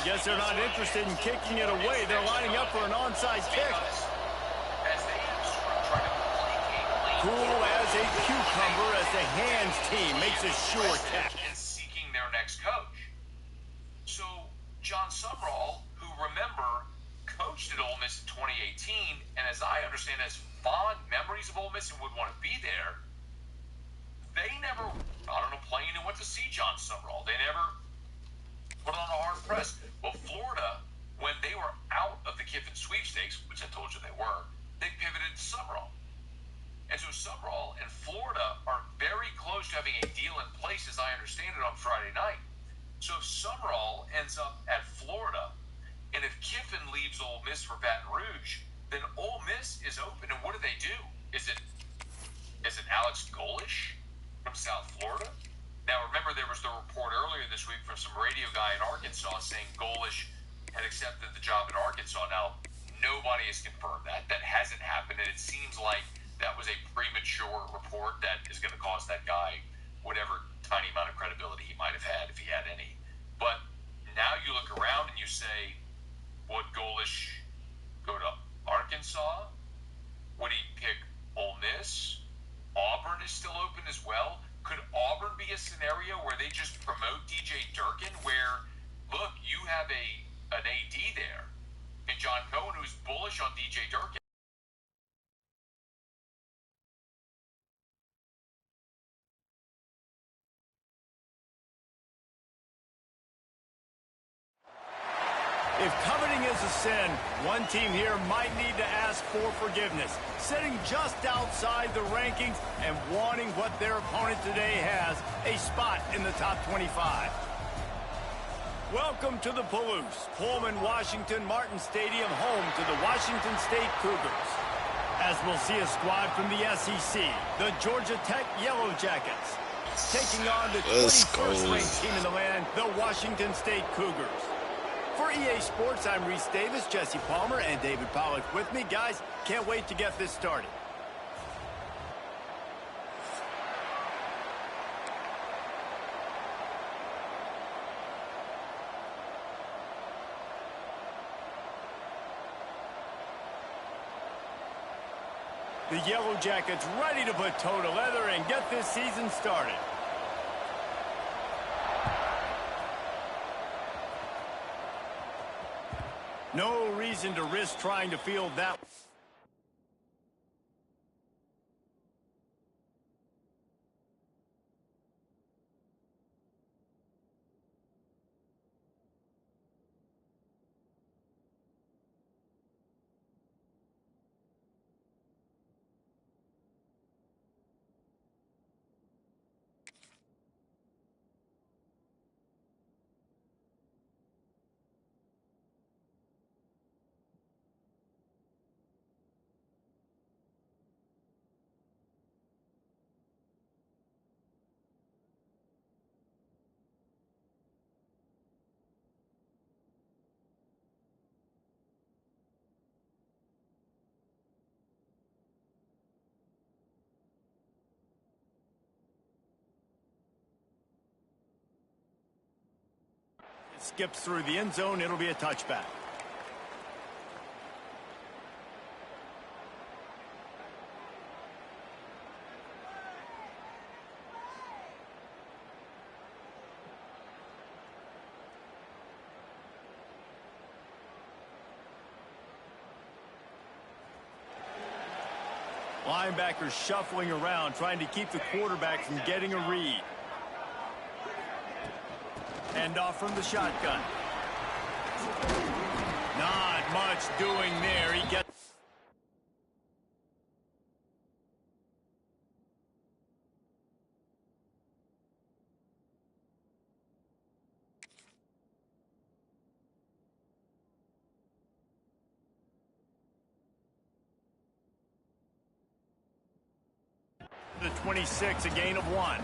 guess they're not interested in kicking it away. They're lining up for an onside kick. Cool as a cucumber as the hands team makes a sure catch. And seeking their next coach. So, John Sumrall, who, remember, coached at Ole Miss in 2018, and as I understand, has fond memories of Ole Miss and would want to be there, they never, planned and went to see John Sumrall. They never put on a hard press. Well, Florida, when they were out of the Kiffin sweepstakes, which I told you they were, they pivoted to Sumrall. And so Sumrall and Florida are very close to having a deal in place, as I understand it, on Friday night. So if Sumrall ends up at Florida, and if Kiffin leaves Ole Miss for Baton Rouge, then Ole Miss is open. And what do? Is it Alex Golish from South Florida? Now, remember, there was the report earlier this week from some radio guy in Arkansas saying Golish had accepted the job at Arkansas. Now, nobody has confirmed that. That hasn't happened, and it seems like that was a premature report that is going to cost that guy whatever tiny amount of credibility he might have had, if he had any. But now you look around and you say, would Golish go to Arkansas? Would he pick Ole Miss? Auburn is still open as well. Could Auburn be a scenario where they just promote DJ Durkin, where, look, you have an AD there, and John Cohen, who's bullish on DJ Durkin? If coveting is a sin, one team here might need to ask for forgiveness, sitting just outside the rankings and wanting what their opponent today has, a spot in the top 25. Welcome to the Palouse, Pullman, Washington, Martin Stadium, home to the Washington State Cougars. As we'll see a squad from the SEC, the Georgia Tech Yellow Jackets, taking on the 21st ranked team in the land, the Washington State Cougars. For EA Sports, I'm Reese Davis, Jesse Palmer, and David Pollack with me. Guys, can't wait to get this started. The Yellow Jackets ready to put toe to leather and get this season started. No reason to risk trying to field that. Skips through the end zone. It'll be a touchback. Linebackers shuffling around, trying to keep the quarterback from getting a read. Hand off from the shotgun. Not much doing there. He gets... The 26, a gain of 1.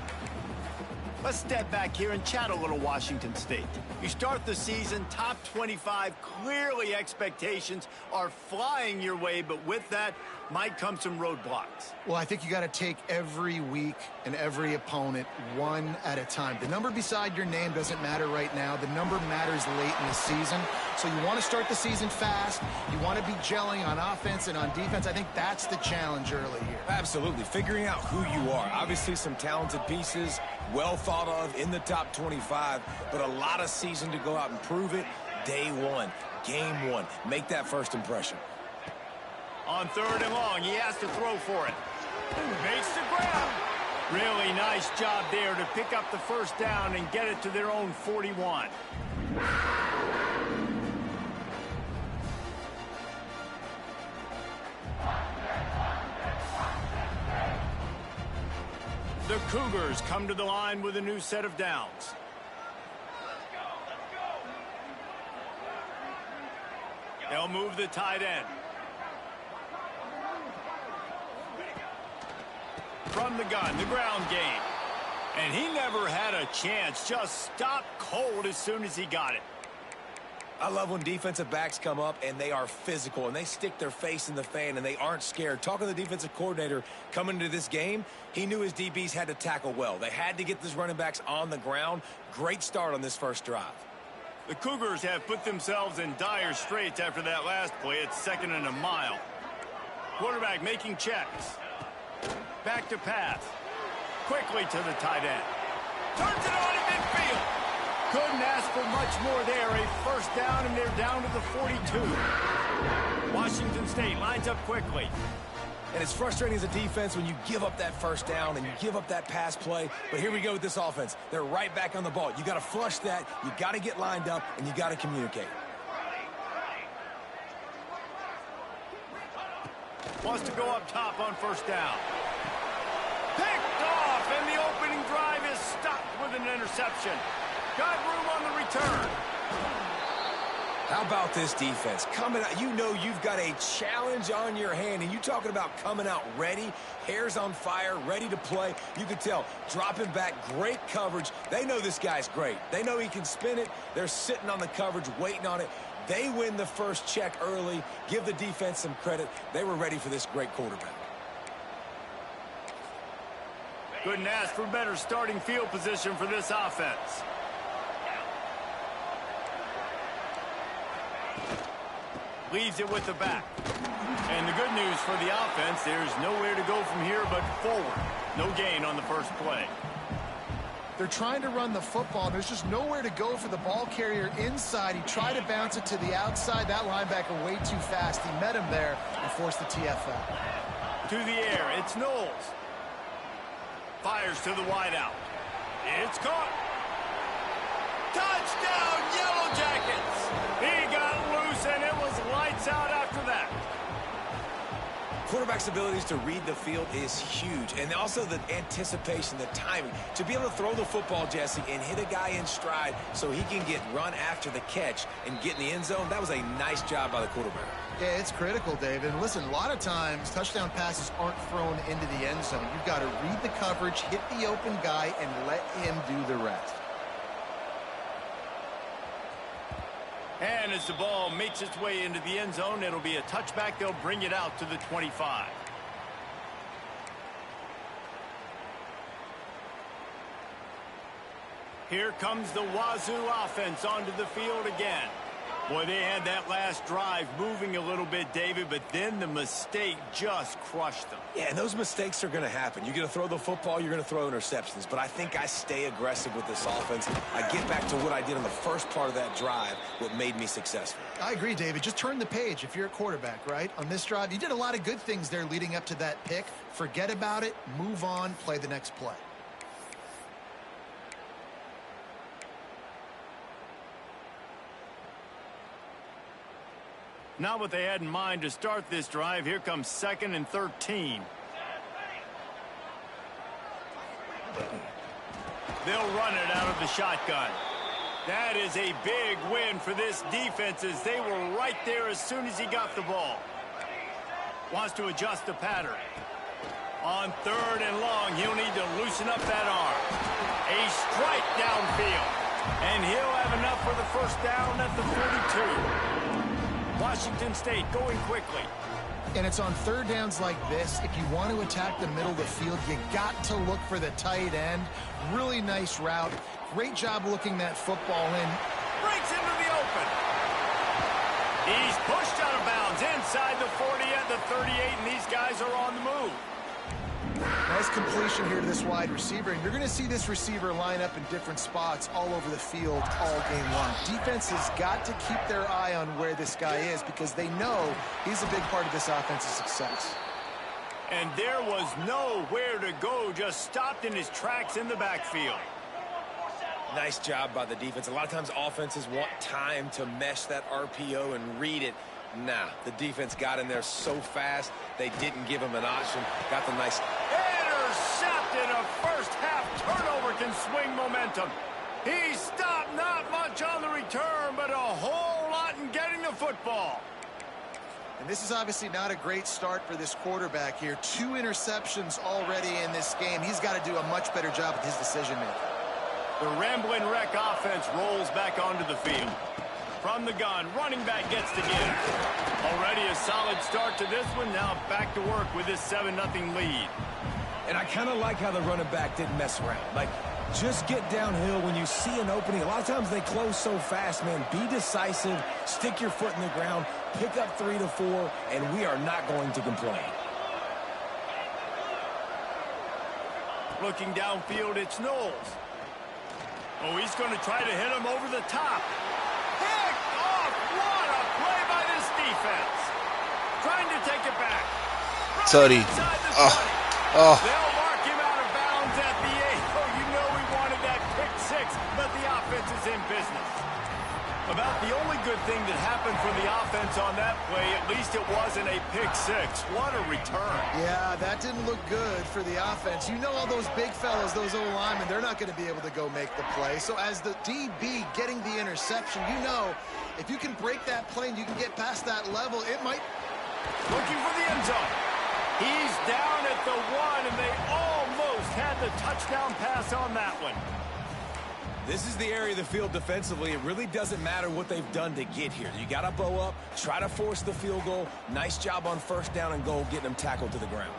Let's step back here and chat a little Washington State. You start the season top 25. Clearly expectations are flying your way, but with that, might come some roadblocks. Well, I think you got to take every week and every opponent one at a time. The number beside your name doesn't matter right now. The number matters late in the season. So you want to start the season fast. You want to be gelling on offense and on defense. I think that's the challenge early here. Absolutely. Figuring out who you are. Obviously some talented pieces, well thought of in the top 25, but a lot of season to go out and prove it. Day one, game one. Make that first impression. On 3rd and long, he has to throw for it. Makes the grab. Really nice job there to pick up the first down and get it to their own 41. The Cougars come to the line with a new set of downs. They'll move the tight end. From the gun, the ground game. And he never had a chance. Just stopped cold as soon as he got it. I love when defensive backs come up and they are physical and they stick their face in the fan and they aren't scared. Talking to the defensive coordinator coming into this game, he knew his DBs had to tackle well. They had to get these running backs on the ground. Great start on this first drive. The Cougars have put themselves in dire straits after that last play. It's 2nd and a mile. Quarterback making checks. Back to pass. Quickly to the tight end. Turns it on in midfield. Couldn't ask for much more there. A first down, and they're down to the 42. Washington State lines up quickly. And it's frustrating as a defense when you give up that first down and you give up that pass play. But here we go with this offense. They're right back on the ball. You got to flush that. You got to get lined up, and you got to communicate. Wants to go up top on first down. Picked off, and the opening drive is stopped with an interception. Got room on the return. How about this defense? Coming out, you know you've got a challenge on your hand, and you talking about coming out ready, hairs on fire, ready to play. You could tell, dropping back, great coverage. They know this guy's great. They know he can spin it. They're sitting on the coverage, waiting on it. They win the first check early. Give the defense some credit. They were ready for this great quarterback. Couldn't ask for better starting field position for this offense. Leaves it with the back. And the good news for the offense, there's nowhere to go from here but forward. No gain on the first play. They're trying to run the football. There's just nowhere to go for the ball carrier inside. He tried to bounce it to the outside. That linebacker way too fast. He met him there and forced the TFL. To the air, it's Knowles. Fires to the wideout. It's caught. Touchdown, Yellow Jackets! He got loose, and it was lights out after that. Quarterback's abilities to read the field is huge, and also the anticipation, the timing. To be able to throw the football, Jesse, and hit a guy in stride so he can get run after the catch and get in the end zone, that was a nice job by the quarterback. Yeah, it's critical, David. And listen, a lot of times touchdown passes aren't thrown into the end zone. You've got to read the coverage, hit the open guy, and let him do the rest. And as the ball makes its way into the end zone, it'll be a touchback. They'll bring it out to the 25. Here comes the Wazoo offense onto the field again. Boy, they had that last drive moving a little bit, David, but then the mistake just crushed them. Yeah, and those mistakes are going to happen. You're going to throw the football, you're going to throw interceptions. But I think I stay aggressive with this offense. I get back to what I did on the first part of that drive, what made me successful. I agree, David. Just turn the page if you're a quarterback, right? On this drive, you did a lot of good things there leading up to that pick. Forget about it, move on, play the next play. Not what they had in mind to start this drive. Here comes 2nd and 13. They'll run it out of the shotgun. That is a big win for this defense as they were right there as soon as he got the ball. Wants to adjust the pattern. On 3rd and long, he'll need to loosen up that arm. A strike downfield. And he'll have enough for the first down at the 42. Washington State going quickly. And it's on third downs like this. If you want to attack the middle of the field, you got to look for the tight end. Really nice route. Great job looking that football in. Breaks into the open. He's pushed out of bounds inside the 40 at the 38, and these guys are on the move. Nice completion here to this wide receiver, and you're going to see this receiver line up in different spots all over the field all game long. Defense has got to keep their eye on where this guy is because they know he's a big part of this offense's success. And there was nowhere to go, just stopped in his tracks in the backfield. Nice job by the defense. A lot of times offenses want time to mesh that RPO and read it. Nah, the defense got in there so fast, they didn't give him an option. Got the nice... Intercepted. A first-half turnover can swing momentum. He stopped, not much on the return, but a whole lot in getting the football. And this is obviously not a great start for this quarterback here. 2 interceptions already in this game. He's got to do a much better job with his decision-making. The Rambling Wreck offense rolls back onto the field. From the gun, running back gets the give. Already a solid start to this one. Now back to work with this 7-0 lead. And I kind of like how the running back didn't mess around. Like, just get downhill when you see an opening. A lot of times they close so fast, man. Be decisive, stick your foot in the ground, pick up 3 to 4, and we are not going to complain. Looking downfield, it's Knowles. Oh, he's going to try to hit him over the top. Picked off. What a play by this defense. Trying to take it back. Tutty. They'll mark him out of bounds at the 8. Oh, you know he wanted that pick 6, but the offense is in business. About the only good thing that happened for the offense on that play, at least it wasn't a pick 6. What a return. Yeah, that didn't look good for the offense. You know all those big fellas, those O-linemen, they're not going to be able to go make the play. So as the DB getting the interception, you know if you can break that play and you can get past that level, it might... Looking for the end zone. He's down at the 1, and they almost had the touchdown pass on that one. This is the area of the field defensively. It really doesn't matter what they've done to get here. You got to bow up, try to force the field goal. Nice job on first down and goal, getting them tackled to the ground.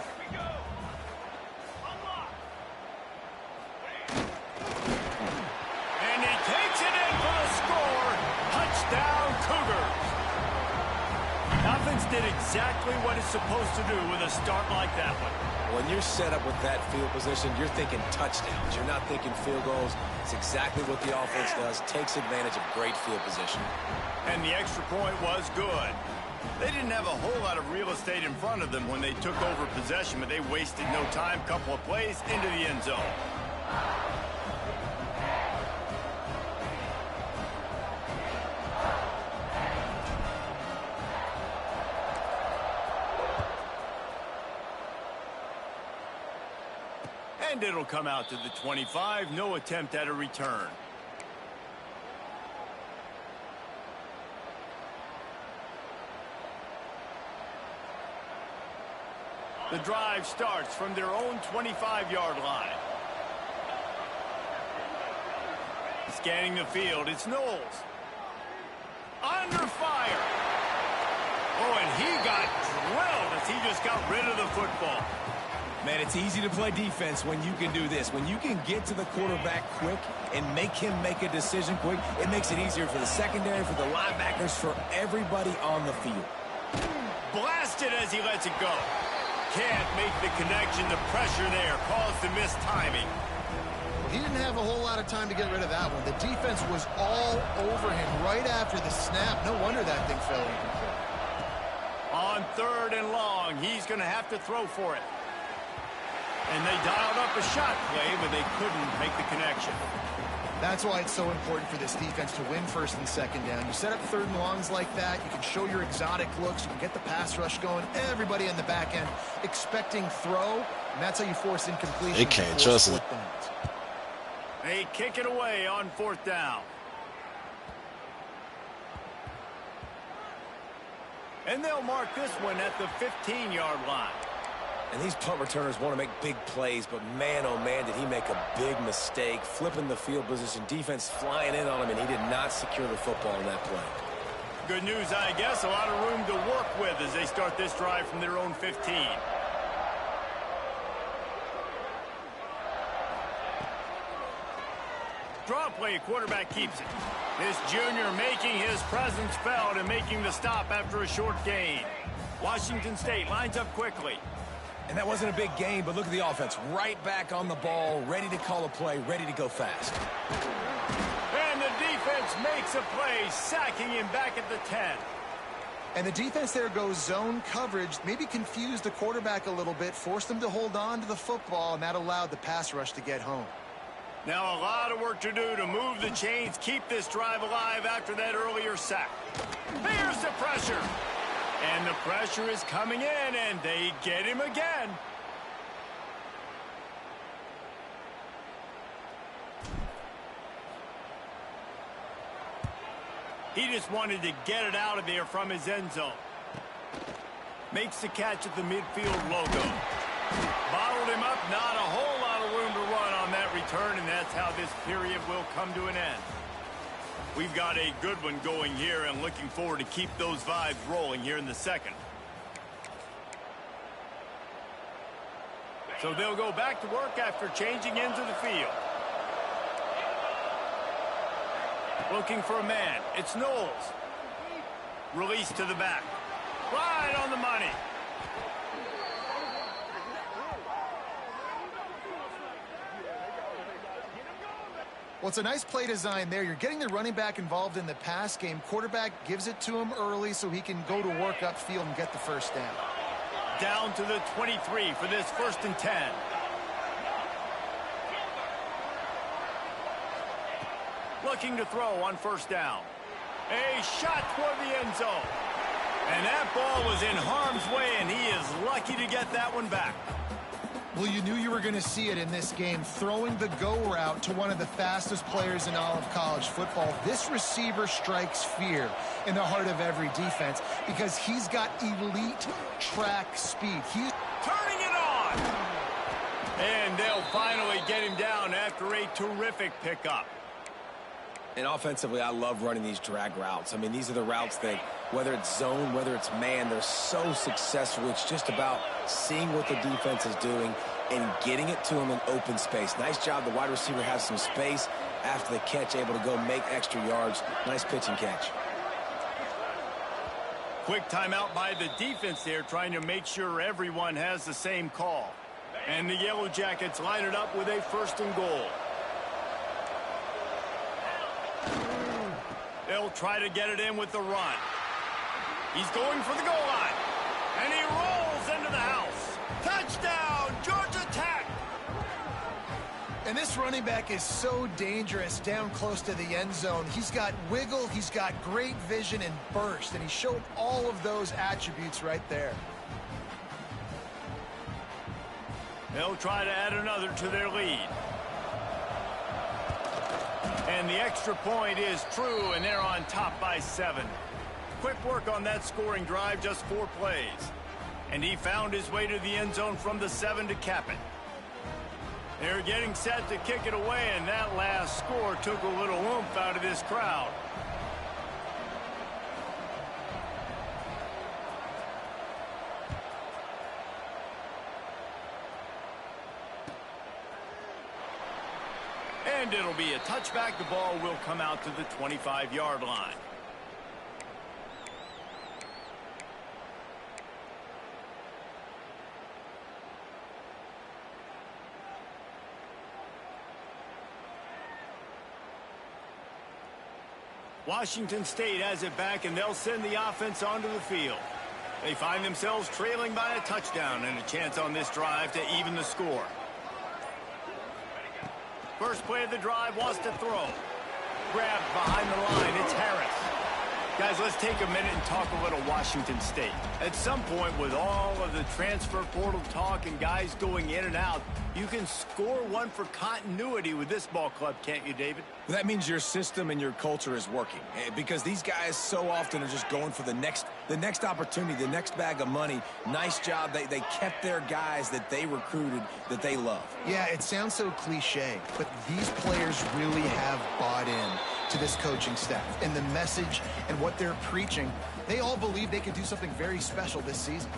And he takes it in for the score. Touchdown, Cougars. Offense did exactly what it's supposed to do with a start like that one. When you're set up with that field position, you're thinking touchdowns. You're not thinking field goals. It's exactly what the offense does. Takes advantage of great field position. And the extra point was good. They didn't have a whole lot of real estate in front of them when they took over possession, but they wasted no time. Couple of plays into the end zone. And it'll come out to the 25. No attempt at a return. The drive starts from their own 25-yard line. Scanning the field, it's Knowles. Under fire. Oh, and he got drilled as he just got rid of the football. Man, it's easy to play defense when you can do this. When you can get to the quarterback quick and make him make a decision quick, it makes it easier for the secondary, for the linebackers, for everybody on the field. Blasted as he lets it go. Can't make the connection. The pressure there caused the missed timing. He didn't have a whole lot of time to get rid of that one. The defense was all over him right after the snap. No wonder that thing fell incomplete. On 3rd and long, he's going to have to throw for it. And they dialed up a shot play, but they couldn't make the connection. That's why it's so important for this defense to win 1st and 2nd down. You set up 3rd and longs like that, you can show your exotic looks, you can get the pass rush going, everybody in the back end expecting throw, and that's how you force incompletion. They can't trust it. They kick it away on 4th down. And they'll mark this one at the 15-yard line. And these punt returners want to make big plays, but man, oh man, did he make a big mistake. Flipping the field position, defense flying in on him, and he did not secure the football in that play. good news, I guess. A lot of room to work with as they start this drive from their own 15. Draw play, quarterback keeps it. This junior making his presence felt and making the stop after a short gain. Washington State lines up quickly. And that wasn't a big game, but look at the offense. Right back on the ball, ready to call a play, ready to go fast. And the defense makes a play, sacking him back at the 10. And the defense there goes zone coverage, maybe confused the quarterback a little bit, forced him to hold on to the football, and that allowed the pass rush to get home. Now a lot of work to do to move the chains, keep this drive alive after that earlier sack. Here's the pressure. And the pressure is coming in, and they get him again. He just wanted to get it out of there from his end zone. Makes the catch at the midfield logo. Bottled him up, not a whole lot of room to run on that return, and that's how this period will come to an end. We've got a good one going here and looking forward to keep those vibes rolling here in the second. So they'll go back to work after changing into the field. Looking for a man. It's Knowles. Release to the back. Right on the money. Well, it's a nice play design there. You're getting the running back involved in the pass game. Quarterback gives it to him early so he can go to work upfield and get the first down. Down to the 23 for this 1st and 10. Looking to throw on 1st down. A shot toward the end zone. And that ball was in harm's way, and he is lucky to get that one back. Well, you knew you were going to see it in this game, throwing the go route to one of the fastest players in all of college football. This receiver strikes fear in the heart of every defense because he's got elite track speed. He's turning it on. And they'll finally get him down after a terrific pickup. And offensively, I love running these drag routes. I mean, these are the routes that, whether it's zone, whether it's man, they're so successful. It's just about seeing what the defense is doing and getting it to them in open space. Nice job. The wide receiver has some space after the catch, able to go make extra yards. Nice pitch and catch. Quick timeout by the defense there, trying to make sure everyone has the same call. And the Yellow Jackets line it up with a 1st and goal. They'll try to get it in with the run. He's going for the goal line. And he rolls into the house. Touchdown, Georgia Tech! And this running back is so dangerous down close to the end zone. He's got wiggle, he's got great vision and burst, and he showed all of those attributes right there. They'll try to add another to their lead. And the extra point is true, and they're on top by 7. Quick work on that scoring drive, just 4 plays. And he found his way to the end zone from the 7 to cap it. They're getting set to kick it away, and that last score took a little oomph out of this crowd. And it'll be a touchback. The ball will come out to the 25-yard line. Washington State has it back, and they'll send the offense onto the field. They find themselves trailing by a touchdown and a chance on this drive to even the score. First play of the drive, wants to throw. Grabbed behind the line, it's Harris. Guys, let's take a minute and talk a little Washington State. At some point, with all of the transfer portal talk and guys going in and out, you can score one for continuity with this ball club, can't you, David? Well, that means your system and your culture is working, because these guys so often are just going for the next opportunity, the next bag of money. Nice job. They kept their guys that they recruited, that they love. Yeah, it sounds so cliche, but these players really have bought in. to this coaching staff and the message and what they're preaching. They all believe they can do something very special this season.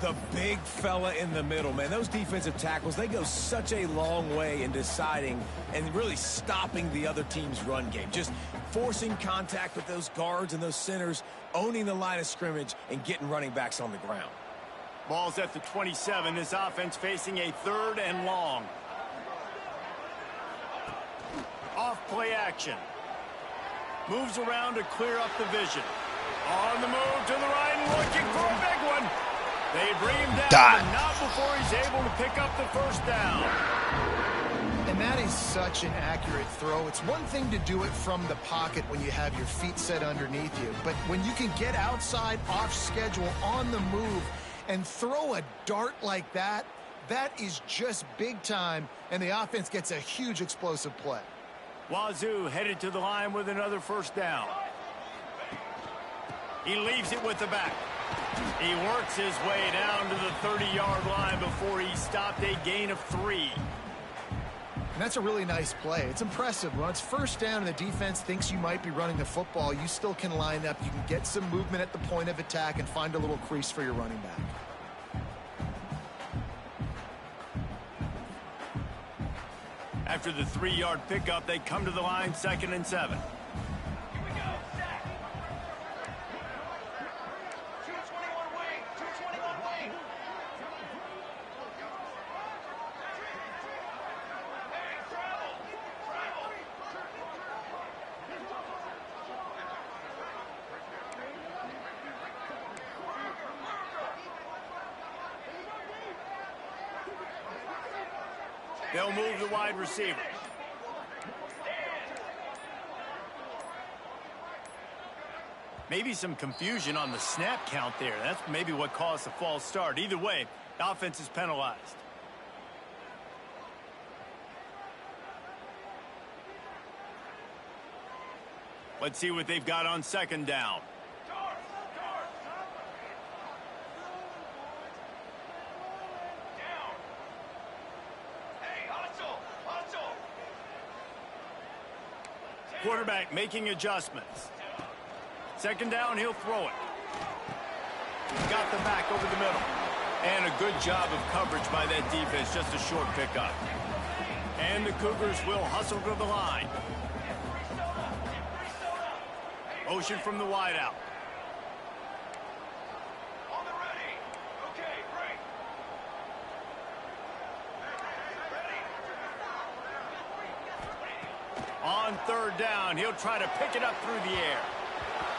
The big fella in the middle, man. Those defensive tackles, they go such a long way in deciding and really stopping the other team's run game. Just forcing contact with those guards and those centers, owning the line of scrimmage, and getting running backs on the ground. Ball's at the 27. This offense facing a 3rd and long. Off play action. Moves around to clear up the vision. On the move to the right, looking for a big one. They bring him down, but not before he's able to pick up the first down. And that is such an accurate throw. It's one thing to do it from the pocket when you have your feet set underneath you, but when you can get outside, off schedule, on the move, and throw a dart like that, that is just big time, and the offense gets a huge explosive play. Wazoo headed to the line with another first down. He leaves it with the back. He works his way down to the 30-yard line before he stopped, a gain of 3. And that's a really nice play. It's impressive. When it's first down and the defense thinks you might be running the football, you still can line up. You can get some movement at the point of attack and find a little crease for your running back. After the 3-yard pickup, they come to the line, 2nd and 7. They'll move the wide receiver. Maybe some confusion on the snap count there. That's maybe what caused the false start. Either way, the offense is penalized. Let's see what they've got on 2nd down. Quarterback making adjustments. 2nd down, he'll throw it. Got the back over the middle. And a good job of coverage by that defense, just a short pickup. And the Cougars will hustle to the line. Motion from the wideout. On 3rd down, he'll try to pick it up through the air.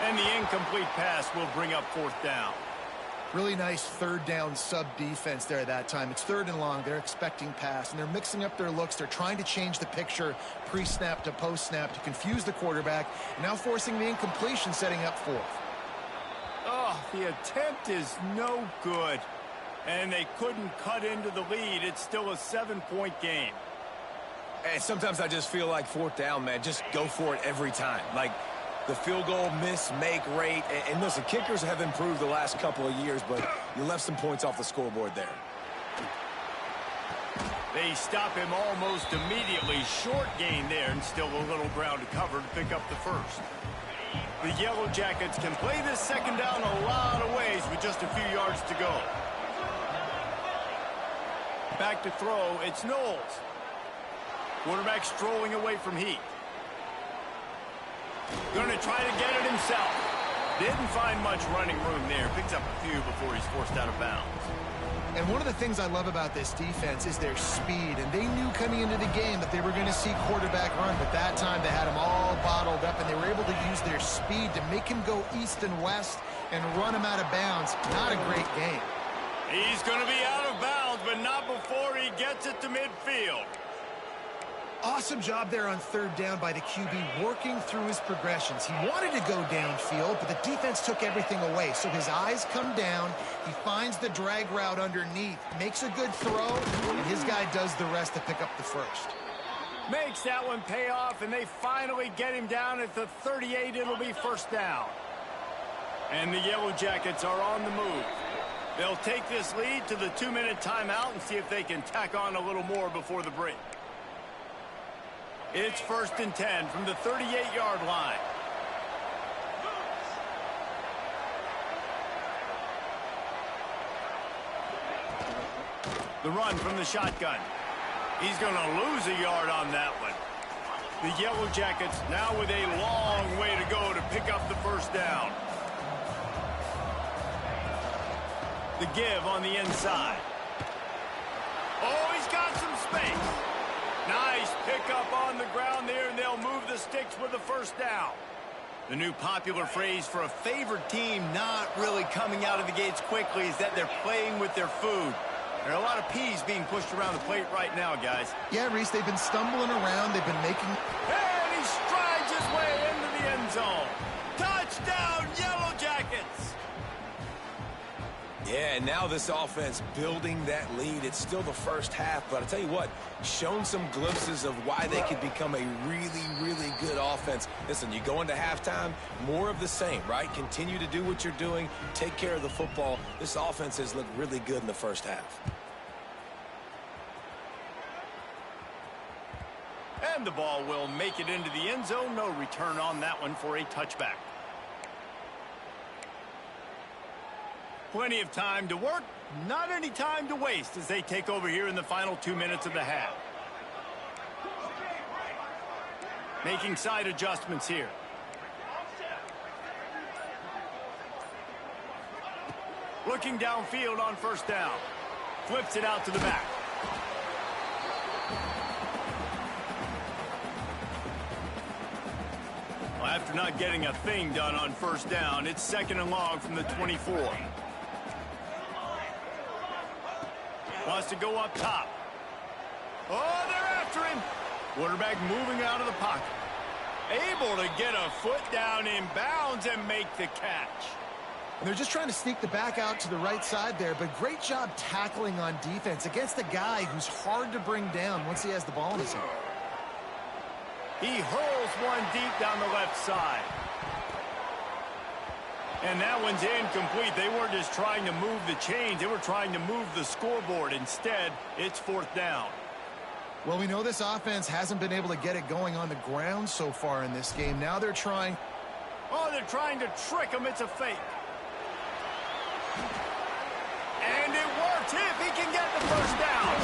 And the incomplete pass will bring up 4th down. Really nice 3rd down sub defense there that time. It's 3rd and long. They're expecting pass, and they're mixing up their looks. They're trying to change the picture pre-snap to post-snap to confuse the quarterback. Now forcing the incompletion, setting up 4th. Oh, the attempt is no good. And they couldn't cut into the lead. It's still a 7-point game. And sometimes I just feel like 4th down, man, just go for it every time. Like the field goal miss-make rate. And listen, kickers have improved the last couple of years, but you left some points off the scoreboard there. They stop him almost immediately. Short gain there, and still a little ground to cover to pick up the first. The Yellow Jackets can play this 2nd down a lot of ways with just a few yards to go. Back to throw, it's Knowles. Quarterback strolling away from Heat. Going to try to get it himself. Didn't find much running room there. Picks up a few before he's forced out of bounds. And one of the things I love about this defense is their speed. And they knew coming into the game that they were going to see quarterback run. But that time they had him all bottled up, and they were able to use their speed to make him go east and west and run him out of bounds. Not a great game. He's going to be out of bounds, but not before he gets it to midfield. Awesome job there on 3rd down by the QB, working through his progressions. He wanted to go downfield, but the defense took everything away. So his eyes come down. He finds the drag route underneath, makes a good throw, and his guy does the rest to pick up the first. Makes that one pay off, and they finally get him down at the 38. It'll be 1st down. And the Yellow Jackets are on the move. They'll take this lead to the 2-minute timeout and see if they can tack on a little more before the break. It's 1st and 10 from the 38-yard line. The run from the shotgun. He's going to lose a yard on that one. The Yellow Jackets now with a long way to go to pick up the first down. The give on the inside. Oh, he's got some space. Nice pickup on the ground there, and they'll move the sticks with the first down. The new popular phrase for a favored team not really coming out of the gates quickly is that they're playing with their food. There are a lot of peas being pushed around the plate right now, guys. Yeah, Reese, they've been stumbling around. They've been making... And he strides his way into the end zone. Touchdown, Yellow Jackets! Yeah, and now this offense building that lead. It's still the first half, but I tell you what, shown some glimpses of why they could become a really, really good offense. Listen, you go into halftime, more of the same, right? Continue to do what you're doing, take care of the football. This offense has looked really good in the first half. And the ball will make it into the end zone. No return on that one for a touchback. Plenty of time to work, not any time to waste as they take over here in the final 2 minutes of the half. Making side adjustments here. Looking downfield on first down. Flips it out to the back. Well, after not getting a thing done on first down, it's 2nd and long from the 24. Wants to go up top. Oh, they're after him. Quarterback moving out of the pocket. Able to get a foot down in bounds and make the catch. And they're just trying to sneak the back out to the right side there, but great job tackling on defense against a guy who's hard to bring down once he has the ball in his hand. He hurls one deep down the left side. And that one's incomplete. They weren't just trying to move the chains. They were trying to move the scoreboard. Instead, it's 4th down. Well, we know this offense hasn't been able to get it going on the ground so far in this game. Now they're trying. Oh, they're trying to trick him. It's a fake. And it works if he can get the first down.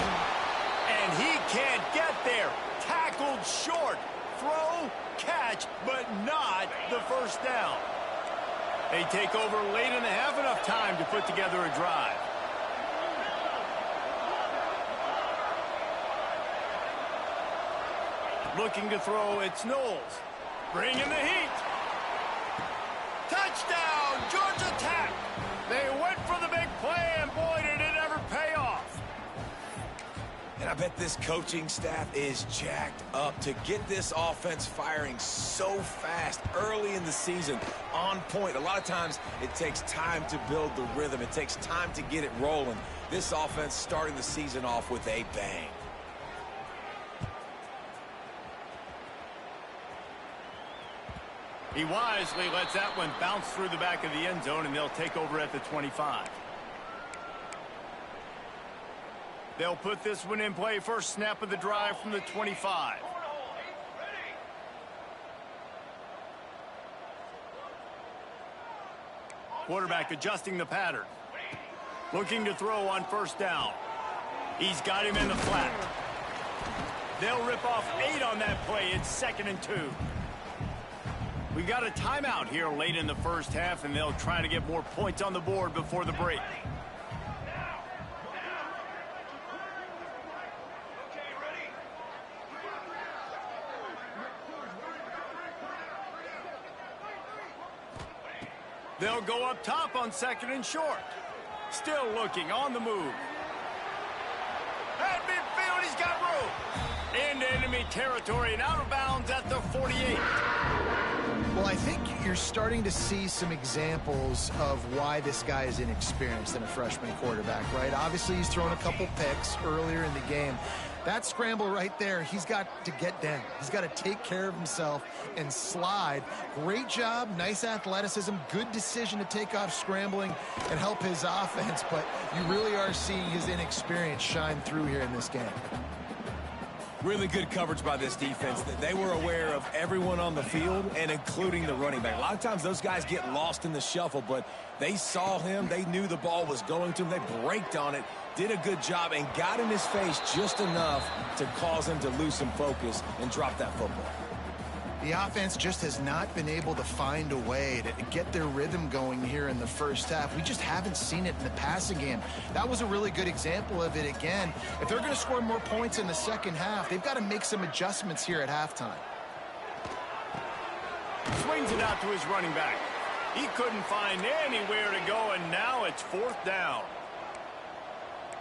And he can't get there. Tackled short. Throw, catch, but not the first down. They take over late in the half, enough time to put together a drive. Looking to throw, it's Knowles. Bringing the heat. Touchdown, Georgia Tech. They went for the big play, and boy, did it ever pay off. And I bet this coaching staff is jacked up to get this offense firing so fast early in the season, on point. A lot of times it takes time to build the rhythm. It takes time to get it rolling. This offense starting the season off with a bang. He wisely lets that one bounce through the back of the end zone, and they'll take over at the 25. They'll put this one in play. First snap of the drive from the 25. Quarterback adjusting the pattern. Looking to throw on first down. He's got him in the flat. They'll rip off 8 on that play. It's 2nd and 2. We got a timeout here late in the first half, and they'll try to get more points on the board before the break. They'll go up top on 2nd and short. Still looking on the move. At midfield, he's got room. Into enemy territory and out of bounds at the 48. Well, I think you're starting to see some examples of why this guy is inexperienced in a freshman quarterback, right? Obviously, he's thrown a couple picks earlier in the game. That scramble right there, he's got to get down. He's got to take care of himself and slide. Great job, nice athleticism, good decision to take off scrambling and help his offense, but you really are seeing his inexperience shine through here in this game. Really good coverage by this defense. They were aware of everyone on the field and including the running back. A lot of times those guys get lost in the shuffle, but they saw him. They knew the ball was going to him. They braked on it, did a good job, and got in his face just enough to cause him to lose some focus and drop that football. The offense just has not been able to find a way to get their rhythm going here in the first half. We just haven't seen it in the passing game. That was a really good example of it again. If they're going to score more points in the second half, they've got to make some adjustments here at halftime. Swings it out to his running back. He couldn't find anywhere to go, and now it's 4th down.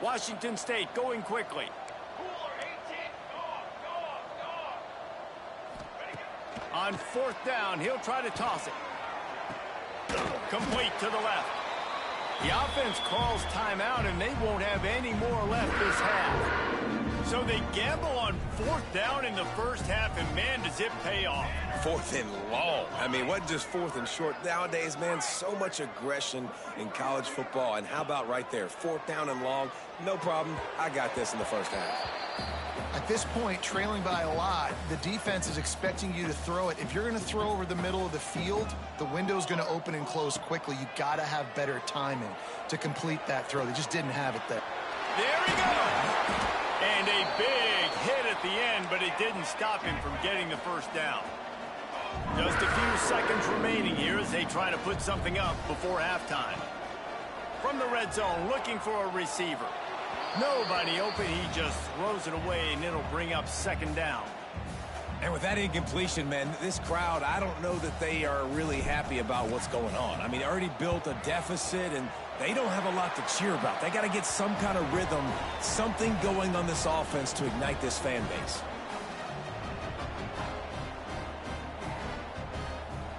Washington State going quickly. On 4th down, he'll try to toss it. Complete to the left. The offense calls timeout, and they won't have any more left this half. So they gamble on 4th down in the first half, and man, does it pay off. 4th and long. I mean, what just 4th and short? Nowadays, man, so much aggression in college football. And how about right there? 4th down and long, no problem. I got this in the first half. At this point, trailing by a lot, the defense is expecting you to throw it. If you're going to throw over the middle of the field, the window's going to open and close quickly. You got to have better timing to complete that throw. They just didn't have it there. There he goes. And a big hit at the end, but it didn't stop him from getting the first down. Just a few seconds remaining here as they try to put something up before halftime. From the red zone, looking for a receiver. Nobody open, he just throws it away, and it'll bring up 2nd down. And with that incompletion, man, this crowd, I don't know that they are really happy about what's going on. I mean, they already built a deficit, and they don't have a lot to cheer about. They got to get some kind of rhythm, something going on this offense to ignite this fan base.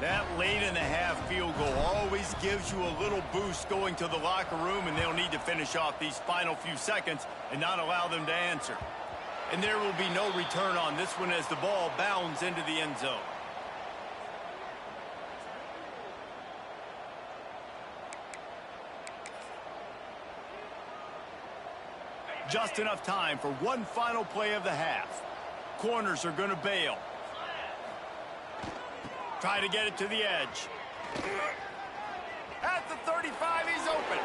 That late in the half field goal always gives you a little boost going to the locker room, and they'll need to finish off these final few seconds and not allow them to answer. And there will be no return on this one as the ball bounds into the end zone. Just enough time for one final play of the half. Corners are going to bail. Try to get it to the edge. At the 35, he's open.